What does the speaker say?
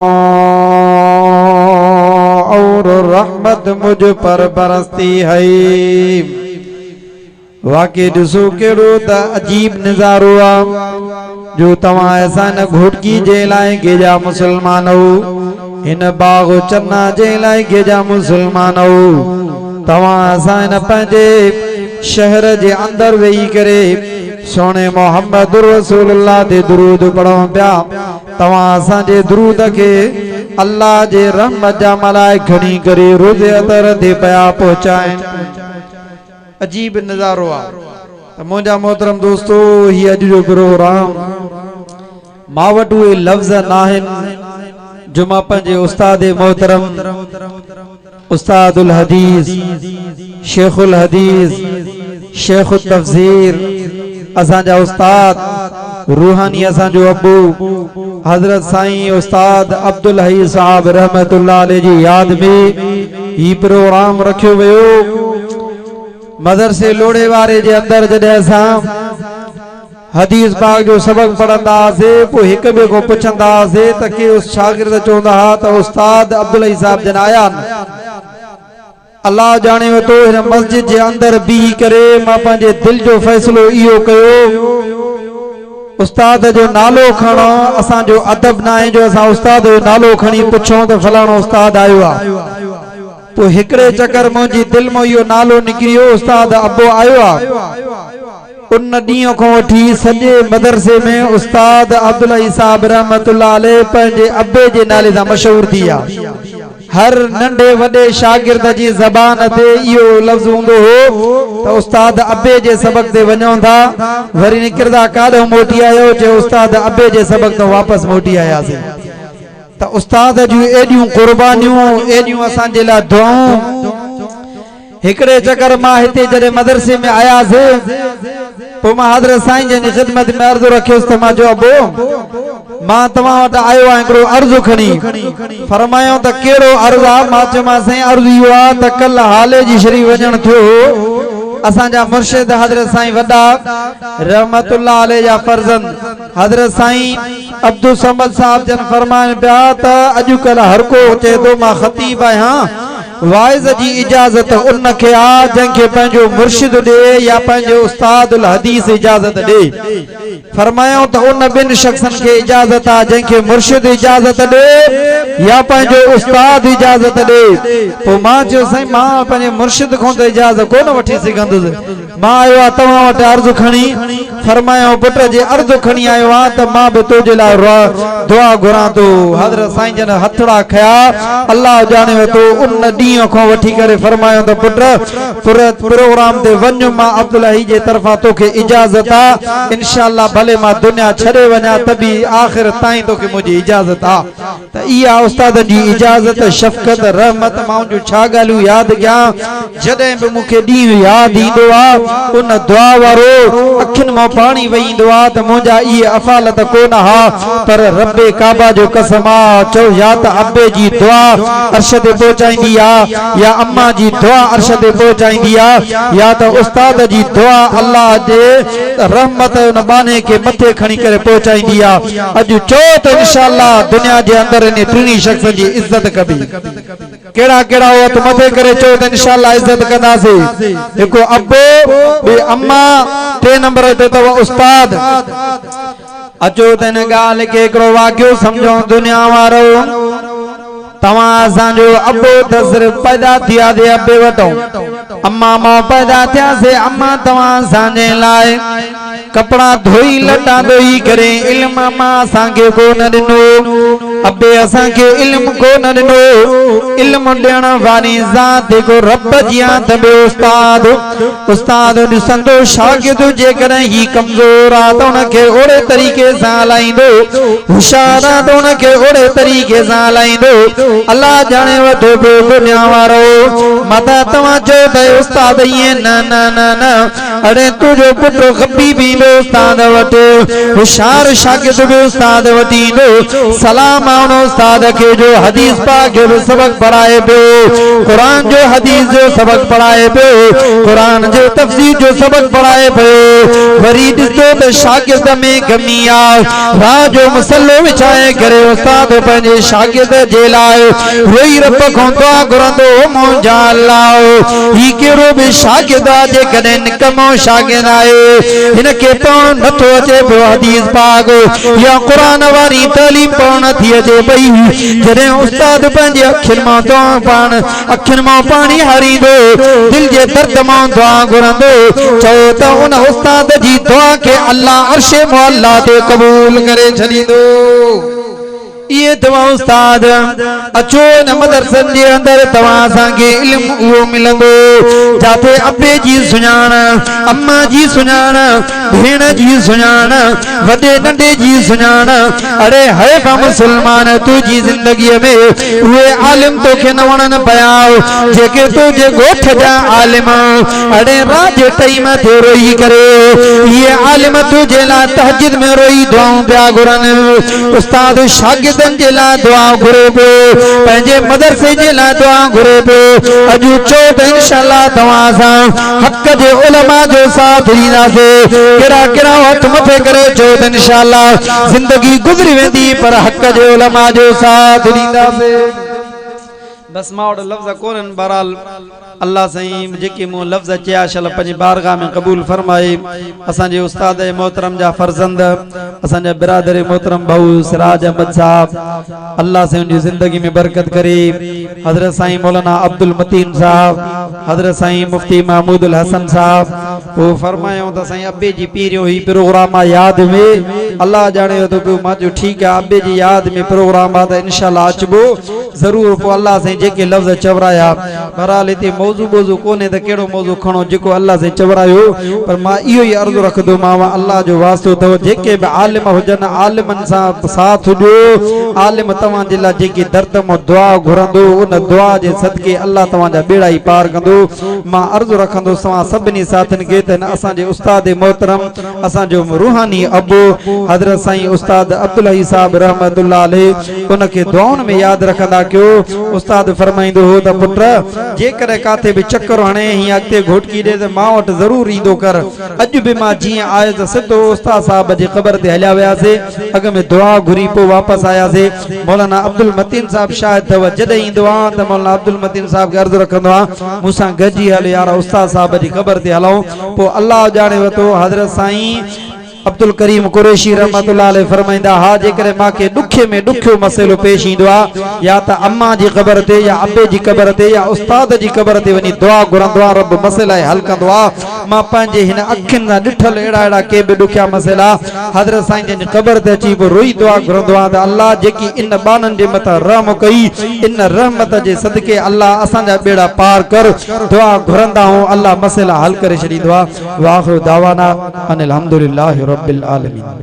और रहमत मुझ पर बरसती है। वाकई ॾिसो कहिड़ो त अजीब नज़ारो आहे जो तव्हां ऐसा न घोटकी जे लाइ गेजा मुसलमान हो, हिन बाग चन्ना जे लाइ गेजा मुसलमान हो। तव्हां असां हिन पंहिंजे शहर जे अंदर वेही करे सोने मोहम्मद रसूलुल्लाह ते दुरूद पढ़ो पिया। तव्हां असांजे दुरूद के अल्लाह जे रहमत जा मलाइक खणी करे रोज़ अतर ते पिया पहुचाइनि। अजीब नज़ारो आहे। त मुंहिंजा मोहतरम दोस्तो, ही अॼु जो प्रोग्राम मां वटि उहे लफ़्ज़ न आहिनि जो मां पंहिंजे उस्ताद मोहतरम उस्तादुल हदीस शेखुल हदीस शेख तफसीर असांजा उस्ताद रूहानी असांजो अबू हजरत साईं उस्ताद अब्दुल हई साहब रहमतुल्लाह अलैह जी याद में ही प्रोग्राम रखियो वियो। मदरसे लोड़े वारे जे अंदर जॾहिं असां हदीस पाक जो सबक पढ़ंदा हुआसीं, पोइ हिक ॿिए खां पुछंदा हुआसीं त के शागिर्द चवंदा हुआ त उस्ताद अब्दुल हई साहब जन आया न। अल्लाह जाने तो हिन मस्जिद जे अंदर बीही करे मां पंहिंजे दिल जो फैसलो इहो कयो, उस्ताद जो नालो खणो। असांजो अदब न आहे जो असां उस्ताद जो नालो खणी पुछूं त फलाणो उस्ताद आयो आहे। पोइ हिकिड़े चकर मुंहिंजी दिल में इहो नालो निकिरियो, उस्ताद अबो आयो आहे। उन ॾींहं खां वठी सॼे मदरसे में उस्ताद अब्दुल हई साहब रहमतुल्लाह अलैह पंहिंजे अब्बे जे नाले सां मशहूर थी आहे। हर नंढे वॾे शागिर्द जी ज़बान ते इहो लफ़्ज़ हूंदो हो त उस्ताद अब्बे जे सबक ते वञूं था, वरी निकिरंदा काॾो मोटी आयो चयो उस्ताद अब्बे जे सबक तो वापसि मोटी आयासीं। त उस्ताद जूं एॾियूं कुर्बानियूं, एॾियूं असांजे लाइ दुआऊं। हिकिड़े चकर मां हिते जॾहिं मदरसे में आयासीं, पोइ मां हज़रत साईं जन जी ख़िदमत में अर्ज़ु रखियोसि त मां चयो अबो मां तव्हां वटि आयो आहियां हिकिड़ो अर्ज़ु खणी। फरमायो त कहिड़ो अर्ज़ु आहे? मां चयोमांसि साईं अर्ज़ु इहो आहे त कल्ह हाले जी शरीफ़ वञणु थियो हो। असांजा मुर्शिद हज़रत साईं वॾा रहमतुल्लाह अलैह जा फर्ज़ंद हज़रत साईं अब्दुल समद साहब जन फरमाइनि पिया त अॼुकल्ह हर को चए थो मां ख़तीब आहियां, वाइज़ जी इजाज़त उन खे आहे जंहिंखे पंहिंजो मुर्शिद ॾे या पंहिंजे उस्तादुल हदीस इजाज़त ॾे। फरमायो त उन ॿिनि शख़्सनि खे इजाज़त आहे जंहिंखे मुर्शिद इजाज़त ॾे या पंहिंजो उस्ताद इजाज़त ॾे। पोइ मां चयो साईं मां पंहिंजे मुर्शिद खां त इजाज़त कोन वठी सघंदुसि, मां आयो आहियां तव्हां वटि अर्ज़ु खणी। फरमायो पुट जे अर्ज़ु खणी आयो आहे त मां बि तुंहिंजे लाइ दुआ घुरां थो। हज़रत साईं जन हथड़ा खया, अल्लाह ॼाणे थो उन ॾींहं खां वठी करे फरमायो त पुट प्रोग्राम ते वञ, मां अब्दुल हई जे तरफ़ां तोखे इजाज़त आहे, इंशाअल्लाह भले मां दुनिया छॾे वञा त बि आख़िर ताईं तोखे मुंहिंजी इजाज़त आहे। त इहा उस्ताद जी इजाज़त शफ़क़त रहमत मां जूं छा ॻाल्हियूं यादि कयां। जॾहिं बि मूंखे ॾींहुं यादि ईंदो आहे उन दुआ वारो अखियुनि मां पाणी वहींदो आहे त मुंहिंजा इहे अफ़ालत कोन हा, पर रब्बे काबा जो कसम आहे चओ या त अब्बे जी दुआ अर्श ते पहुचाईंदी आहे या अम्मा जी दुआ अर्श ते पहुचाईंदी आहे या त उस्ताद जी दुआ अल्लाह जे रहमत उन बाने खे मथे खणी करे पहुचाईंदी आहे। अॼु चओ त इंशाअल्लाह दुनिया जे अंदर इन टिनी शख़्सनि जी इज़त कबी। कहिड़ा कहिड़ा हो त मथे करे चओ त इंशाअल्लाह इज़त कंदासीं। हिकु अब्बो, ॿी अम्मा, टे नंबर ते अथव उस्ताद। अचो त हिन ॻाल्हि खे हिकिड़ो वाक़ियो सम्झो दुनिया वारो। तव्हां असांजो अब्बो त सिर्फ़ पैदा थिया ते अब्बे वटो, अम्मा मां पैदा थियासीं। अम्मा तव्हां असांजे लाइ कपड़ा धोई लटा धोई करे इल्म मां असांखे कोन ॾिनो, अब्बे असांखे इल्म कोन ॾिनो। इल्म ॾियण वारी ज़ात को रब जी आत में उस्ताद उस्ताद ॾिसंदो शागिर्द जेकॾहिं ही कमज़ोर आहे त उनखे ओड़े तरीक़े सां हलाईंदो, होशियार आहे त उनखे ओड़े तरीक़े सां हलाईंदो। अल्लाह जाने वठो पियो दुनिया वारो। मथा तव्हां चओ त उस्ताद ईअं न न न न, अरे तुंहिंजो पुटु खपी बि उस्ताद वटि, होशियार शागिर्द बि उस्ताद वटि ईंदो। सलाम आवणो उस्ताद के जो हदीस पाक जो सबक पढ़ाए पियो, कुरान जो हदीस जो सबक पढ़ाए पियो, कुरान जो तफसीर जो सबक पढ़ाए पियो, वरी ॾिसो त शागिर्द में कमी आहे। रात जो मसलो विछाए करे उस्ताद पंहिंजे शागिर्द जे लाइ रोई रब खां दुआ घुरंदो, मुंहिंजा अल्लाह ही कहिड़ो बि शागिर्द आहे जेकॾहिं निकमो शागिर्द आहे, हिनखे पढ़ण नथो अचे पियो हदीस पाक या कुरान वारी तालीम पढ़ण नथी अचे पई, जॾहिं उस्ताद पंहिंजे अखियुनि मां दुआ पाण अखियुनि मां पाणी हारींदो, दिल जे दर्द मां दुआ घुरंदो, चओ त उन उस्ताद जी दुआ के अल्लाह अर्शे मुअल्ला ते क़बूल करे छॾींदो। ये दुआ उस्ताद अचो न मदरसन जे अंदर तव्हां असांखे इल्मु उहो मिलंदो जाते अब्बे जी सुञाण, अम्मा जी सुञाण, भेण जी सुञाण, वॾे नंढे जी सुञाण। अरे है बा मुसलमान तुंहिंजी ज़िंदगीअ में उहे आलिम तोखे न वणनि पिया जेके तुंहिंजे ॻोठ जा आलिम अरे रात जे टाइम ते रोई करे इहे आलिम तुंहिंजे लाइ तहज्जुद में रोई दुआऊं पिया घुरनि। उस्ताद शागिर्द जे लाइ दुआ घुरे पियो, पंहिंजे मदरसे जे लाइ दुआ घुरे पियो। अॼु चओ त इंशाअल्लाह तव्हां सां हक़ जे उलमा जो साथ ॾींदासीं, कहिड़ा कहिड़ा हथ मथे करे चओ त इंशाअल्लाह ज़िंदगी गुज़री वेंदी पर हक़ जे उलमा जो साथ ॾींदासीं। बस मां वटि लफ़्ज़ कोन्हनि, बहरहाल अल्लाह साईं जेके मूं लफ़्ज़ चया शल पंहिंजी बारगाह में क़बूल फरमाए। असांजे उस्ताद मोहतरम जा फर्ज़ंद असांजा बिरादर मोहतरम भाऊ सिराज अहमद साहब अल्लाह से उनकी ज़िंदगी में बरकत करे। हज़रत साईं मौलाना अब्दुल मतीन साहब, हज़रत साईं मुफ्ती महमूदुल हसन साहब वो फरमायो त साईं अब्बे जी पीरियो ही प्रोग्राम याद में अल्लाह जाने तो पियो मां जो ठीक है अब्बे जी याद में प्रोग्राम आ त इंशाअल्लाह अचबो जरूर। पो अल्लाह से जेके लफ्ज़ चवराया बहरहाल इते मौजू कोने त केड़ो मौजू खणो जेको अल्लाह से चवरायो, पर मां इहो ही अर्ज़ रखदो मां अल्लाह जो वास्तो तो जेके भी आलिम हुजन आलिमन सा साथ ॾियो। आलिम तवां जे लाइ जेके दर्द में दुआ घुरंदो उन दुआ जे सदके अल्लाह तवां जा बेड़ा ही पार कंदो। मां अर्ज़ रखंदो तवां सभिनी साथिन के त असांजे उस्ताद मोहतरम असांजो रूहानी अबू हज़रत साईं उस्ताद अब्दुल हई साहब रहमतुल्लाह अलैह उनके दुआउनि में याद रखंदा कयो। उस्ताद फरमाइंदो हो त पुट जेकर काथे भी चक्कर हणे ही अॻिते घोटकी ॾे त मां वटि ज़रूर ईंदो कर। अॼु भी मां जीअं आयो त सिधो उस्ताद साहब जे क़बर ते हलिया वियासीं, अॻ में दुआ घुरी पोइ वापसि आयासीं। मौलाना अब्दुल मतीन साहब शायदि अथव जॾहिं ईंदो आहे त मौलाना अब्दुल मतीन साहब खे अर्ज़ रखंदो आहे मूंसां गॾिजी हल यार उस्ताद साहब जी क़बर ते हलूं। पोइ अल्लाह ॼाणे वरितो हज़रत साईं अब्दुल करीम कुरैशी रहमतुल्लाह अलैह फरमाइंदा हा जेकर मांखे ॾुखे में ॾुखियो मसइलो पेश ईंदो आहे या त अम्मा जी क़बर ते या अब्बे जी क़बर ते या उस्ताद जी क़बर ते वञी दुआ घुरंदो आहे, रब मसइला हल कंदो आहे। मां पंहिंजे हिन अखियुनि सां ॾिठल अहिड़ा के बि ॾुखिया मसइला हज़रत साईं जन क़बर ते अची पोइ रोई दुआ घुरंदो आहे त अल्लाह जेकी इन बाननि जे मथां रहम कई इन रहमत जे सदके अल्लाह असांजा बेड़ा पार कर। दुआ घुरंदा हूं अल्लाह मसइला हल करे छॾींदो आहे। वाखिर दावाना अनिल हम्दुलिल्लाहि रब्बिल आलमीन।